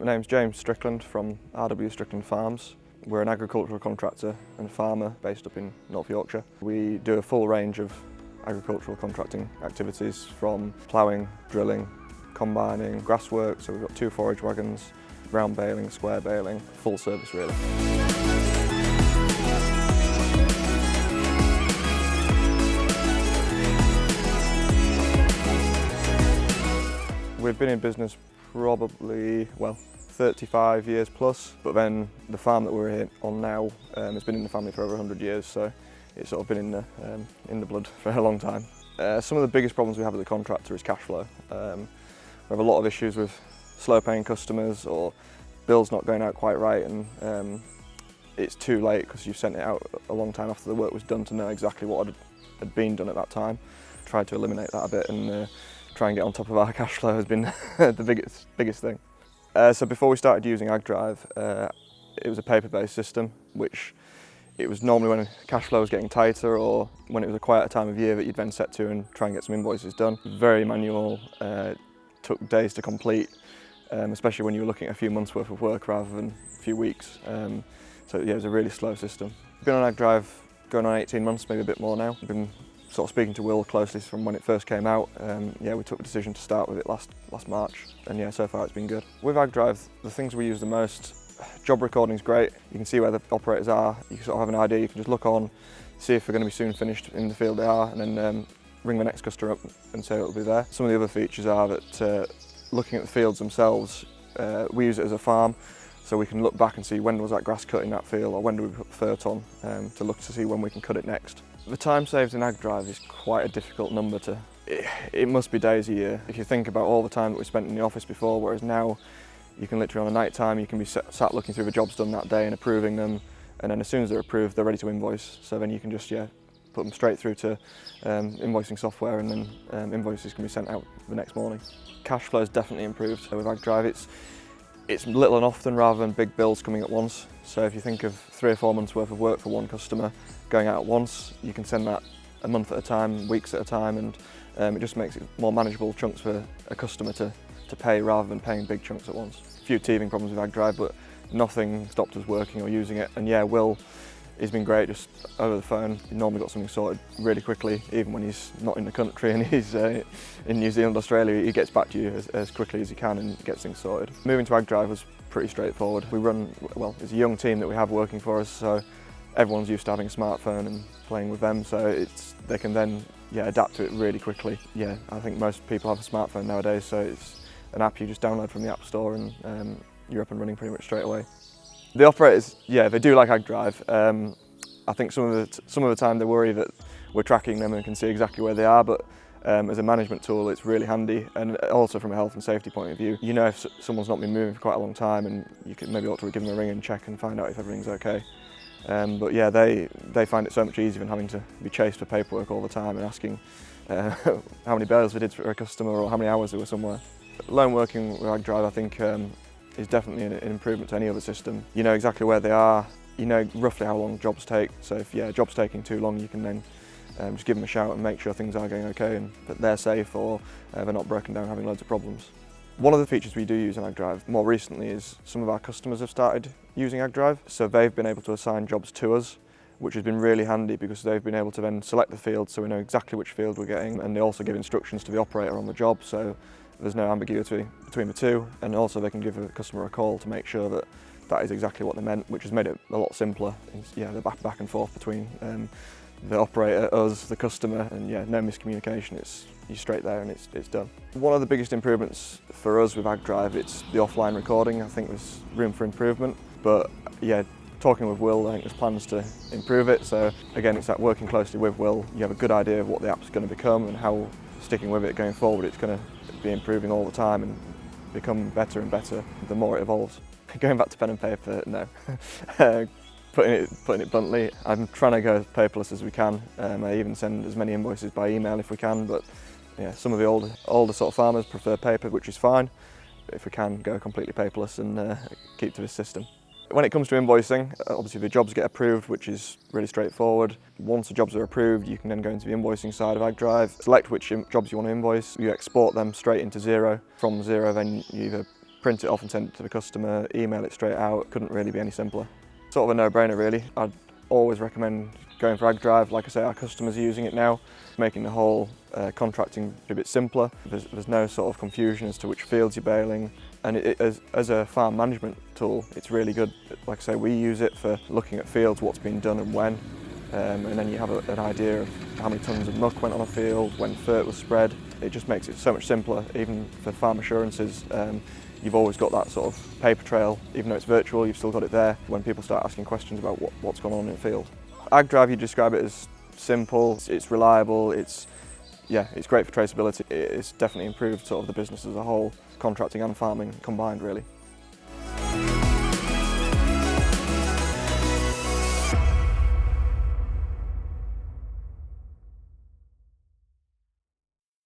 My name's James Strickland from RWS Strickland Farms. We're an agricultural contractor and farmer based up in North Yorkshire. We do a full range of agricultural contracting activities from ploughing, drilling, combining, grass work, so we've got 2 forage wagons, round baling, square baling, full service really. We've been in business probably, 35 years plus, but then the farm that we're on now has been in the family for over 100 years, so it's sort of been in the blood for a long time. Some of the biggest problems we have as a contractor is cash flow. We have a lot of issues with slow paying customers or bills not going out quite right, and it's too late because you've sent it out a long time after the work was done to know exactly what had been done at that time. Tried to eliminate that a bit and try and get on top of our cash flow has been the biggest thing. So before we started using AgDrive, it was a paper-based system, which it was normally when cash flow was getting tighter or when it was a quieter time of year that you'd then set to and try and get some invoices done. Very manual, took days to complete, especially when you were looking at a few months worth of work rather than a few weeks. So yeah, it was a really slow system. Been on AgDrive going on 18 months, maybe a bit more now. Been sort of speaking to Will closely from when it first came out. Yeah, we took the decision to start with it last March, and yeah, so far it's been good. With AgDrive, the things we use the most, job recording is great. You can see where the operators are, you can sort of have an idea, you can just look on, see if they're going to be soon finished in the field they are, and then ring the next customer up and say it'll be there. Some of the other features are that looking at the fields themselves, we use it as a farm, so we can look back and see when was that grass cut in that field, or when do we put fert on, to look to see when we can cut it next. The time saved in AgDrive is quite a difficult number to, it must be days a year. If you think about all the time that we spent in the office before, whereas now you can literally on a night time, you can be sat looking through the jobs done that day and approving them, and then as soon as they're approved, they're ready to invoice. So then you can just put them straight through to invoicing software, and then invoices can be sent out the next morning. Cash flow has definitely improved with AgDrive. It's little and often rather than big bills coming at once. So if you think of 3 or 4 months worth of work for one customer going out at once, you can send that a month at a time, weeks at a time, and it just makes it more manageable chunks for a customer to pay rather than paying big chunks at once. A few teething problems with AgDrive, but nothing stopped us working or using it. And yeah, Will, he's been great just over the phone. He normally got something sorted really quickly, even when he's not in the country and he's in New Zealand, Australia, he gets back to you as quickly as he can and gets things sorted. Moving to AgDrive was pretty straightforward. We run, it's a young team that we have working for us, so everyone's used to having a smartphone and playing with them, so they can then adapt to it really quickly. Yeah, I think most people have a smartphone nowadays, so it's an app you just download from the App Store and you're up and running pretty much straight away. The operators, they do like AgDrive. I think some of the time they worry that we're tracking them and can see exactly where they are, but as a management tool it's really handy, and also from a health and safety point of view. You know if someone's not been moving for quite a long time, and you could maybe ought to give them a ring and check and find out if everything's okay. But yeah, they find it so much easier than having to be chased for paperwork all the time and asking how many bales we did for a customer or how many hours they were somewhere. Loan working with AgDrive, I think, is definitely an improvement to any other system. You know exactly where they are, you know roughly how long jobs take, so if a job's taking too long, you can then just give them a shout and make sure things are going okay and that they're safe or they're not broken down having loads of problems. One of the features we do use in AgDrive more recently is some of our customers have started using AgDrive, so they've been able to assign jobs to us, which has been really handy because they've been able to then select the field so we know exactly which field we're getting, and they also give instructions to the operator on the job, so there's no ambiguity between the two, and also they can give a customer a call to make sure that that is exactly what they meant, which has made it a lot simpler. The back and forth between the operator, us, the customer, and no miscommunication. You're straight there and it's done. One of the biggest improvements for us with AgDrive, it's the offline recording. I think there's room for improvement, but talking with Will, I think there's plans to improve it. So again, it's that working closely with Will. You have a good idea of what the app's going to become and how sticking with it going forward, it's going to be improving all the time and become better and better the more it evolves. Going back to pen and paper, no. Putting it bluntly, I'm trying to go as paperless as we can. I even send as many invoices by email if we can, but some of the older sort of farmers prefer paper, which is fine. But if we can, go completely paperless and keep to this system. When it comes to invoicing, obviously the jobs get approved, which is really straightforward. Once the jobs are approved, you can then go into the invoicing side of AgDrive, select which jobs you want to invoice, you export them straight into Xero. From Xero, then you either print it off and send it to the customer, email it straight out. Couldn't really be any simpler. Sort of a no-brainer really. I'd always recommend going for AgDrive. Like I say, our customers are using it now, making the whole contracting a bit simpler. There's no sort of confusion as to which fields you're baling, and as a farm management tool, it's really good. Like I say, we use it for looking at fields, what's been done and when, and then you have an idea of how many tonnes of muck went on a field, when fert was spread. It just makes it so much simpler. Even for farm assurances, you've always got that sort of paper trail. Even though it's virtual, you've still got it there when people start asking questions about what's going on in the field. AgDrive, you describe it as simple, it's reliable, it's great for traceability. It's definitely improved sort of the business as a whole, contracting and farming combined really.